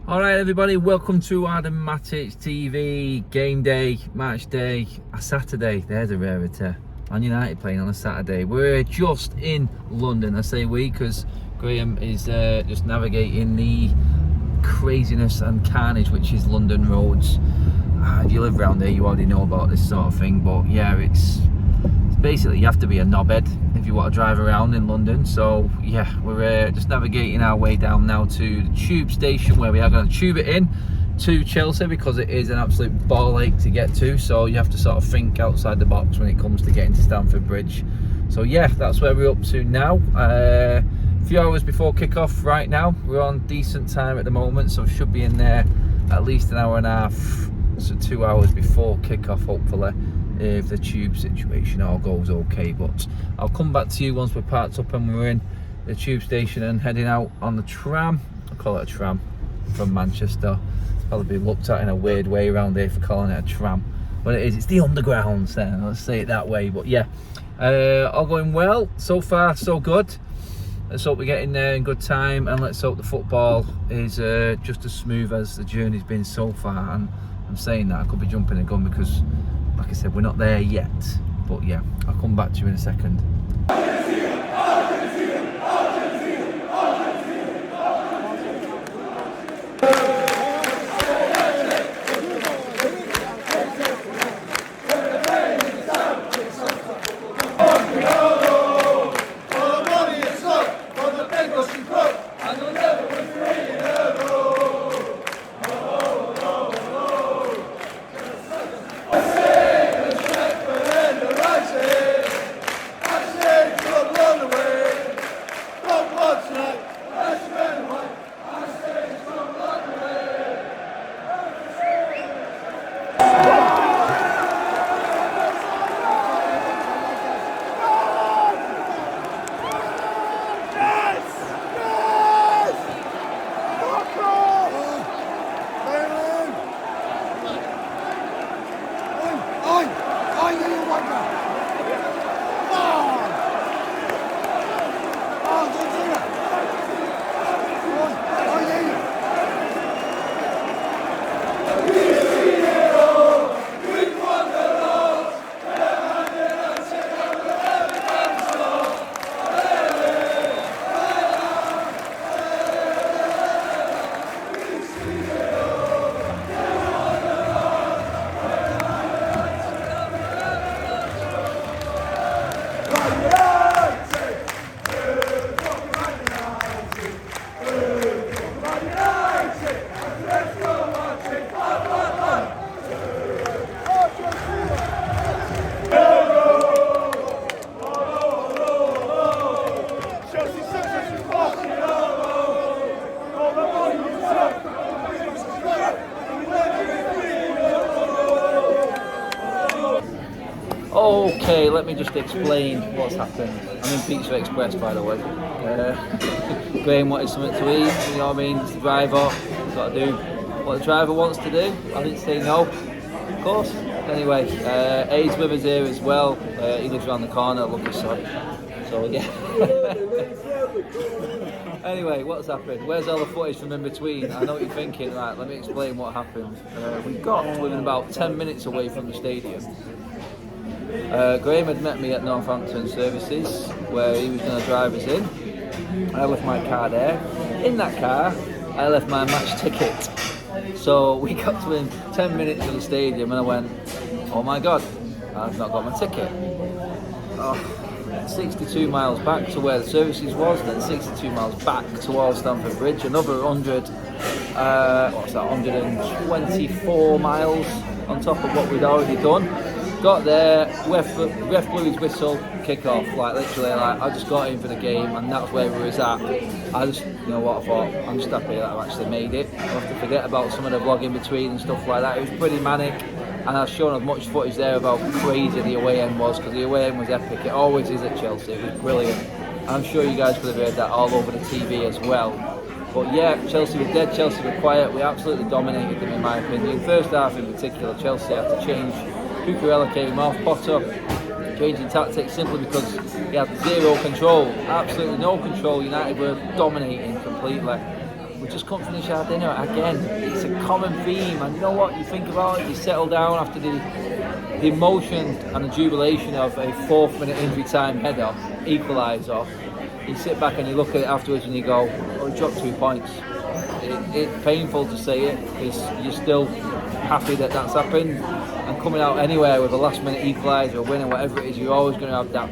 Alright everybody, welcome to Adam Matic TV, game day, match day, a Saturday. There's a rarity. Man United playing on a Saturday. We're just in London, I say we, because Graham is just navigating the craziness and carnage which is London roads. If you live around there, you already know about this sort of thing, but yeah, it's basically you have to be a knobhead if you want to drive around in London. So yeah, we're just navigating our way down now to the tube station, where we are going to tube it in to Chelsea, because it is an absolute ball ache to get to, so you have to sort of think outside the box when it comes to getting to Stamford Bridge. So yeah, that's where we're up to now. A few hours before kick-off right now. We're on decent time at the moment, so should be in there at least an hour and a half, so 2 hours before kick-off, hopefully, if the tube situation all goes okay. But I'll come back to you once we're parked up and we're in the tube station and heading out on the tram. I call it a tram from Manchester. It's probably been looked at in a weird way around here for calling it a tram, but it is. It's the underground, so let's say it that way. But yeah, all going well so far, so good. Let's hope we get in there in good time, and let's hope the football is just as smooth as the journey's been so far. And I'm saying that, I could be jumping the gun because, like I said, we're not there yet. But yeah, I'll come back to you in a second. Okay, let me just explain what's happened. I'm in Pizza Express, by the way. Graham wanted something to eat, you know what I mean? It's the driver, he's got to do what the driver wants to do. I didn't say no, of course. Anyway, Aid's with us here as well. He lives around the corner, lucky son. So yeah. Anyway, what's happened? Where's all the footage from in between? I know what you're thinking. Right, let me explain what happened. We got within about 10 minutes away from the stadium. Graham had met me at Northampton Services, where he was going to drive us in. I left my car there. In that car, I left my match ticket. So we got to within 10 minutes of the stadium, and I went, oh my god, I've not got my ticket. 62 miles back to where the services was, then 62 miles back towards Stamford Bridge, another 124 miles on top of what we'd already done. Got there, ref blew his whistle, kick off, like literally, like I just got in for the game, and that's where we was at. I just, you know what, I thought, I'm just happy that I've actually made it. I have to forget about some of the vlog in between and stuff like that. It was pretty manic, and I've shown as much footage there about how crazy the away end was, because the away end was epic. It always is at Chelsea. It was brilliant. I'm sure you guys could have heard that all over the TV as well. But yeah, Chelsea were dead, Chelsea were quiet. We absolutely dominated them, in my opinion. First half in particular, Chelsea had to change. Cucurella came off, Potter changing tactics simply because he had zero control, absolutely no control. United were dominating completely. We just couldn't finish our dinner again. It's a common theme, and you know what? You think about it, you settle down after the emotion and the jubilation of a 4th-minute injury time header, equaliser. You sit back and you look at it afterwards and you go, oh, we dropped 2 points. It's painful to say it because you're still happy that that's happened, and coming out anywhere with a last-minute equaliser or win or whatever it is, you're always going to have that,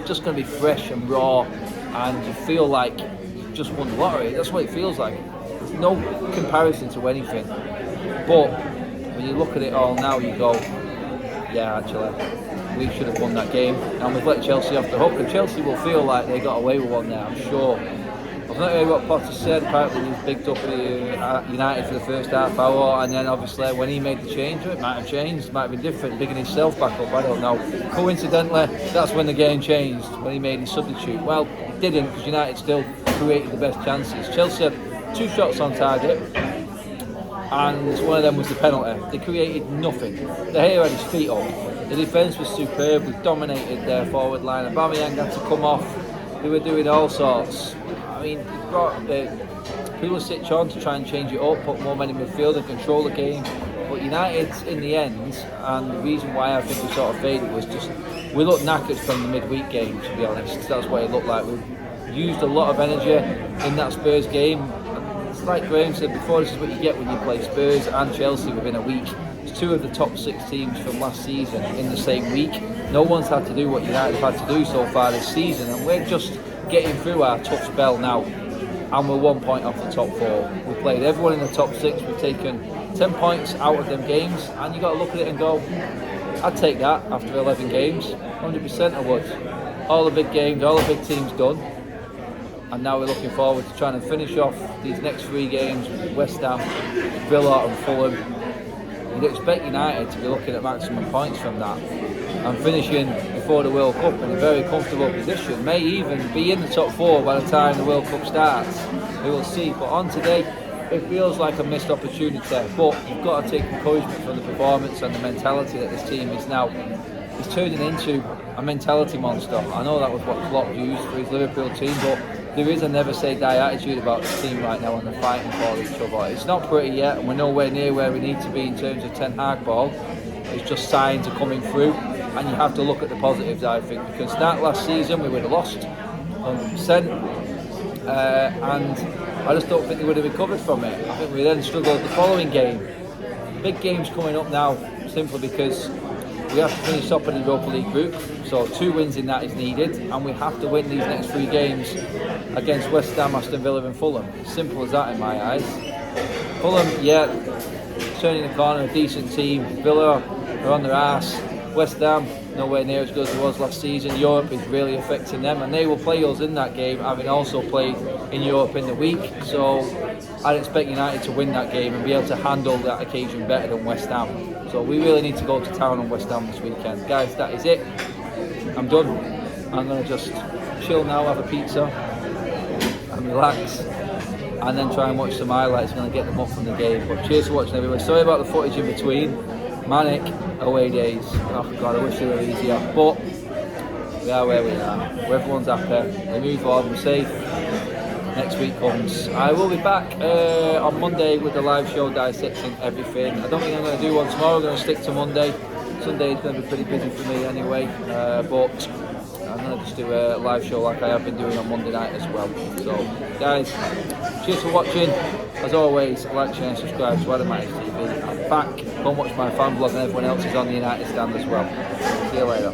just going to be fresh and raw, and you feel like you've just won the lottery. That's what it feels like. There's no comparison to anything. But when you look at it all now, you go, yeah, actually, we should have won that game, and we've let Chelsea off the hook, and Chelsea will feel like they got away with one there, I'm sure. I've not heard what Potter said. Apparently he's bigged up United for the first half hour, and then obviously when he made the change, it might have changed, might have been different, bigging himself back up, I don't know. Coincidentally, that's when the game changed, when he made his substitute. Well, it didn't, because United still created the best chances. Chelsea had 2 shots on target, and one of them was the penalty. They created nothing. De Gea had his feet up. The defence was superb. We dominated their forward line. Aubameyang had to come off. They were doing all sorts. I mean, it brought Pulisic on to try and change it up, put more men in midfield and control the game. But United, in the end, and the reason why I think we sort of faded was just we looked knackered from the midweek game, to be honest. That's what it looked like. We used a lot of energy in that Spurs game. And it's like Graham said before, this is what you get when you play Spurs and Chelsea within a week. It's 2 of the top 6 teams from last season in the same week. No one's had to do what United have had to do so far this season, and we're just getting through our tough spell now, and we're 1 point off the top 4. We played everyone in the top 6. We've taken 10 points out of them games, and you got to look at it and go, I'd take that after 11 games, 100% I would. All the big games, all the big teams done, and now we're looking forward to trying to finish off these next 3 games with West Ham, Villa and Fulham. You'd expect United to be looking at maximum points from that, and finishing before the World Cup in a very comfortable position, may even be in the top 4 by the time the World Cup starts. We will see. But on today, it feels like a missed opportunity, but you've got to take encouragement from the performance and the mentality that this team is now. It's turning into a mentality monster. I know that was what Klopp used for his Liverpool team, but there is a never say die attitude about the team right now, and they're fighting for each other. It's not pretty yet, and we're nowhere near where we need to be in terms of Ten Hag ball. It's just signs are coming through, and you have to look at the positives, I think, because that last season we would have lost 100%, and I just don't think we would have recovered from it. I think we then struggled the following game. Big games coming up now, simply because we have to finish top of the Europa League group, so 2 wins in that is needed, and we have to win these next 3 games against West Ham, Aston Villa and Fulham. Simple as that in my eyes. Fulham, yeah, turning the corner, a decent team. Villa are on their arse. West Ham, nowhere near as good as it was last season. Europe is really affecting them, and they will play us in that game, having also played in Europe in the week. So I'd expect United to win that game and be able to handle that occasion better than West Ham. So we really need to go to town on West Ham this weekend. Guys, that is it. I'm done. I'm going to just chill now, have a pizza and relax, and then try and watch some highlights. I'm going to get them up from the game. But cheers for watching, everybody. Sorry about the footage in between. Manic away days. Oh God, I wish they were easier. But we are where we are. Everyone's happy. We move on. We're safe. Next week comes. I will be back on Monday with the live show dissecting everything. I don't think I'm going to do one tomorrow. I'm going to stick to Monday. Sunday is going to be pretty busy for me anyway. But I'm going to just do a live show like I have been doing on Monday night as well. So, guys, cheers for watching. As always, like, share and subscribe to Adam Matchday TV. I'm back. Go and watch my fan vlog, and everyone else is on the United stand as well. See you later.